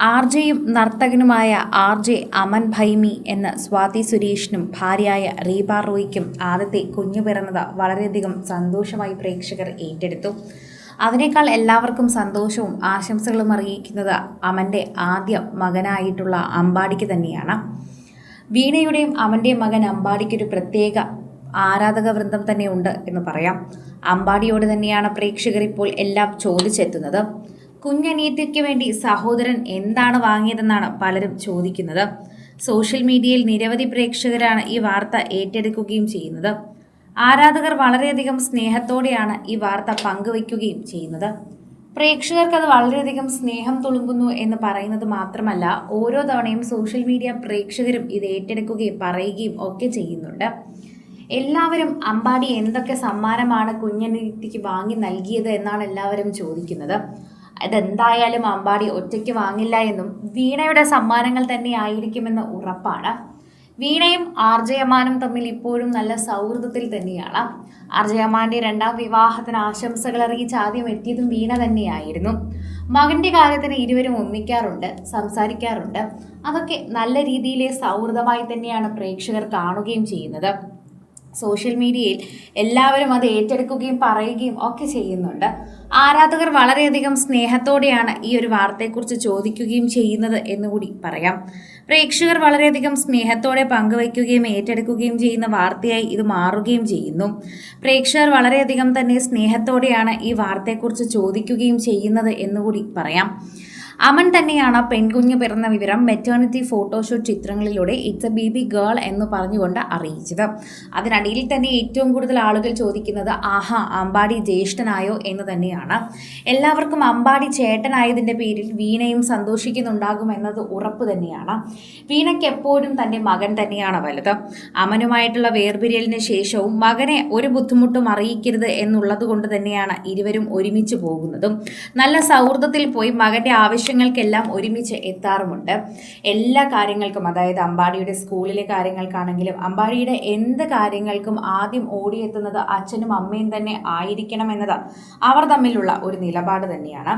ആർജെയും നർത്തകനുമായ RJ Aman Bhaimi എന്ന സ്വാതി സുരേഷിനും ഭാര്യയായ റീബ റോയ്ക്കും ആദ്യത്തെ കുഞ്ഞു പിറന്നത് വളരെയധികം സന്തോഷമായി പ്രേക്ഷകർ ഏറ്റെടുത്തു. അതിനേക്കാൾ എല്ലാവർക്കും സന്തോഷവും ആശംസകളും അറിയിക്കുന്നത് അമൻ്റെ ആദ്യ മകനായിട്ടുള്ള അമ്പാടിക്ക് തന്നെയാണ്. വീണയുടെയും അമൻ്റെയും മകൻ അമ്പാടിക്കൊരു പ്രത്യേക ആരാധക വൃന്ദം തന്നെ ഉണ്ട് എന്ന് പറയാം. അമ്പാടിയോട് തന്നെയാണ് പ്രേക്ഷകർ ഇപ്പോൾ എല്ലാം ചോദിച്ചെത്തുന്നത്. കുഞ്ഞനിയത്തിക്ക് വേണ്ടി സഹോദരൻ എന്താണ് വാങ്ങിയതെന്നാണ് പലരും ചോദിക്കുന്നത്. സോഷ്യൽ മീഡിയയിൽ നിരവധി പ്രേക്ഷകരാണ് ഈ വാർത്ത ഏറ്റെടുക്കുകയും ചെയ്യുന്നത്. ആരാധകർ വളരെയധികം സ്നേഹത്തോടെയാണ് ഈ വാർത്ത പങ്കുവയ്ക്കുകയും ചെയ്യുന്നത്. പ്രേക്ഷകർക്ക് അത് വളരെയധികം സ്നേഹം തുളുമ്പുന്നു എന്ന് പറയുന്നത് മാത്രമല്ല, ഓരോ തവണയും സോഷ്യൽ മീഡിയ പ്രേക്ഷകരും ഇത് ഏറ്റെടുക്കുകയും പറയുകയും ഒക്കെ ചെയ്യുന്നുണ്ട്. എല്ലാവരും അമ്പാടി എന്തൊക്കെ സമ്മാനമാണ് കുഞ്ഞനിയത്തിക്ക് വാങ്ങി നൽകിയത് എന്നാണ് എല്ലാവരും ചോദിക്കുന്നത്. അതെന്തായാലും അമ്പാടി ഒറ്റയ്ക്ക് വാങ്ങില്ല എന്നും വീണയുടെ സമ്മാനങ്ങൾ തന്നെ ആയിരിക്കുമെന്ന് ഉറപ്പാണ്. വീണയും ആർജെ അമാനും തമ്മിൽ ഇപ്പോഴും നല്ല സൗഹൃദത്തിൽ തന്നെയാണ്. ആർജെ അമാന്റെ രണ്ടാം വിവാഹത്തിന് ആശംസകൾ അറിയിച്ച് ആദ്യം എത്തിയതും വീണ തന്നെയായിരുന്നു. മകന്റെ കാര്യത്തിന് ഇരുവരും ഒന്നിക്കാറുണ്ട്, സംസാരിക്കാറുണ്ട്. അതൊക്കെ നല്ല രീതിയിലെ സൗഹൃദമായി തന്നെയാണ് പ്രേക്ഷകർ കാണുകയും ചെയ്യുന്നത്. സോഷ്യൽ മീഡിയയിൽ എല്ലാവരും അത് ഏറ്റെടുക്കുകയും പറയുകയും ഒക്കെ ചെയ്യുന്നുണ്ട്. ആരാധകർ വളരെയധികം സ്നേഹത്തോടെയാണ് ഈ ഒരു വാർത്തയെക്കുറിച്ച് ചോദിക്കുകയും ചെയ്യുന്നത് എന്നുകൂടി പറയാം. പ്രേക്ഷകർ വളരെയധികം സ്നേഹത്തോടെ പങ്കുവയ്ക്കുകയും ഏറ്റെടുക്കുകയും ചെയ്യുന്ന വാർത്തയായി ഇത് മാറുകയും ചെയ്യുന്നു. പ്രേക്ഷകർ വളരെയധികം തന്നെ സ്നേഹത്തോടെയാണ് ഈ വാർത്തയെക്കുറിച്ച് ചോദിക്കുകയും ചെയ്യുന്നത് എന്നുകൂടി പറയാം. അമൻ തന്നെയാണ് പെൺകുഞ്ഞ് പിറന്ന വിവരം മെറ്റേണിറ്റി ഫോട്ടോഷൂട്ട് ചിത്രങ്ങളിലൂടെ ഇറ്റ്സ് എ ബേബി ഗേൾ എന്ന് പറഞ്ഞുകൊണ്ട് അറിയിച്ചത്. അതിനിടയിൽ തന്നെ ഏറ്റവും കൂടുതൽ ആളുകൾ ചോദിക്കുന്നത് ആഹാ അമ്പാടി ജ്യേഷ്ഠനായോ എന്ന് തന്നെയാണ്. എല്ലാവർക്കും അമ്പാടി ചേട്ടനായതിൻ്റെ പേരിൽ വീണയും സന്തോഷിക്കുന്നുണ്ടാകും എന്നത് ഉറപ്പ് തന്നെയാണ്. വീണയ്ക്ക് എപ്പോഴും തൻ്റെ മകൻ തന്നെയാണ് വലുത്. അമനുമായിട്ടുള്ള വേർപിരിയലിന് ശേഷവും മകനെ ഒരു ബുദ്ധിമുട്ടും അറിയിക്കരുത് എന്നുള്ളത് കൊണ്ട് തന്നെയാണ് ഇരുവരും ഒരുമിച്ച് പോകുന്നതും. നല്ല സൗഹൃദത്തിൽ പോയി മകൻ്റെ ആവശ്യങ്ങൾക്കെല്ലാം ഒരുമിച്ച് എത്താറുമുണ്ട്. എല്ലാ കാര്യങ്ങൾക്കും, അതായത് അമ്പാടിയുടെ സ്കൂളിലെ കാര്യങ്ങൾക്കാണെങ്കിലും അമ്പാടിയുടെ എന്ത് കാര്യങ്ങൾക്കും ആദ്യം ഓടിയെത്തുന്നത് അച്ഛനും അമ്മയും തന്നെ ആയിരിക്കണമെന്നത് അവർ തമ്മിലുള്ള ഒരു നിലപാട് തന്നെയാണ്.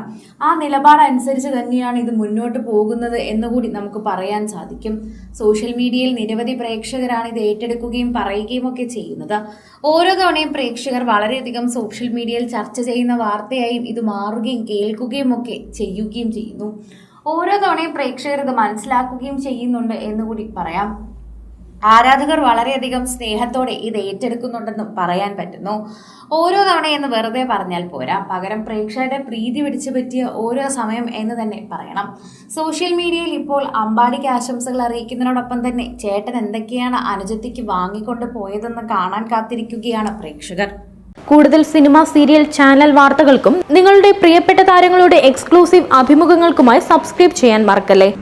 ആ നിലപാട് അനുസരിച്ച് തന്നെയാണ് ഇത് മുന്നോട്ട് പോകുന്നത് എന്നുകൂടി നമുക്ക് പറയാൻ സാധിക്കും. സോഷ്യൽ മീഡിയയിൽ നിരവധി പ്രേക്ഷകരാണ് ഇത് ഏറ്റെടുക്കുകയും പറയുകയും ഒക്കെ ചെയ്യുന്നത്. ഓരോ തവണയും പ്രേക്ഷകർ വളരെയധികം സോഷ്യൽ മീഡിയയിൽ ചർച്ച ചെയ്യുന്ന വാർത്തയായും ഇത് മാറുകയും കേൾക്കുകയും ഒക്കെ ചെയ്യുകയും ചെയ്യുന്നു. ഓരോ തവണയും പ്രേക്ഷകർ ഇത് മനസ്സിലാക്കുകയും ചെയ്യുന്നുണ്ട് എന്നുകൂടി പറയാം. ആരാധകർ വളരെയധികം സ്നേഹത്തോടെ ഇത് ഏറ്റെടുക്കുന്നുണ്ടെന്നും പറയാൻ പറ്റുന്നു. ഓരോ തവണയെന്ന് വെറുതെ പറഞ്ഞാൽ പോരാ, പകരം പ്രേക്ഷകരുടെ പ്രീതി പിടിച്ചു പറ്റിയ ഓരോ സമയം എന്ന് തന്നെ പറയണം. സോഷ്യൽ മീഡിയയിൽ ഇപ്പോൾ അമ്പാടിക്ക് ആശംസകൾ അറിയിക്കുന്നതിനോടൊപ്പം തന്നെ ചേട്ടൻ എന്തൊക്കെയാണ് അനുജത്തിക്ക് വാങ്ങിക്കൊണ്ട് പോയതെന്ന് കാണാൻ കാത്തിരിക്കുകയാണ് പ്രേക്ഷകർ. കൂടുതൽ സിനിമ, സീരിയൽ, ചാനൽ വാർത്തകൾക്കും നിങ്ങളുടെ പ്രിയപ്പെട്ട താരങ്ങളുടെ എക്സ്ക്ലൂസീവ് അഭിമുഖങ്ങൾക്കുമായി സബ്സ്ക്രൈബ് ചെയ്യാൻ മറക്കല്ലേ.